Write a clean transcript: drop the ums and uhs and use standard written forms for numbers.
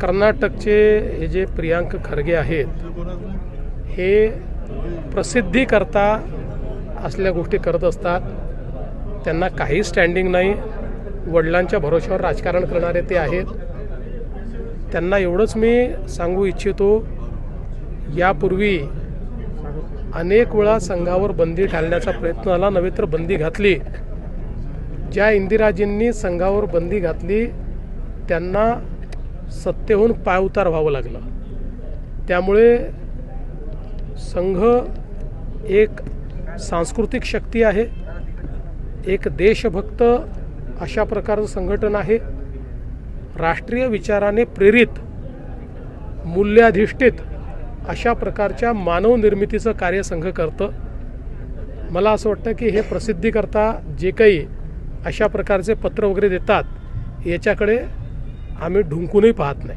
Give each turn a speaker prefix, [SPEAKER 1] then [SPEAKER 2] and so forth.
[SPEAKER 1] कर्नाटकचे हे जे प्रियांक खरगे आहेत हे प्रसिद्धीकरता असल्या गोष्टी करत असतात. त्यांना काही स्टँडिंग नाही. वडिलांच्या भरोश्यावर राजकारण करणारे ते आहेत. त्यांना एवढंच मी सांगू इच्छितो, यापूर्वी अनेक वेळा संघावर बंदी घालण्याचा प्रयत्न झाला, नव्हे तर बंदी घातली. ज्या इंदिराजींनी संघावर बंदी घातली त्यांना सत्तेहून पायउतार व्हावं लागलं. त्यामुळे संघ एक सांस्कृतिक शक्ती आहे, एक देशभक्त अशा प्रकारचं संघटन आहे. राष्ट्रीय विचाराने प्रेरित, मूल्याधिष्ठित अशा प्रकारच्या मानव निर्मितीचं कार्य संघ करतं. मला असं वाटतं की हे प्रसिद्धीकरता जे काही अशा प्रकारचे पत्र वगैरे देतात याच्याकडे आम्ही ढुंकूनही पाहत नाही.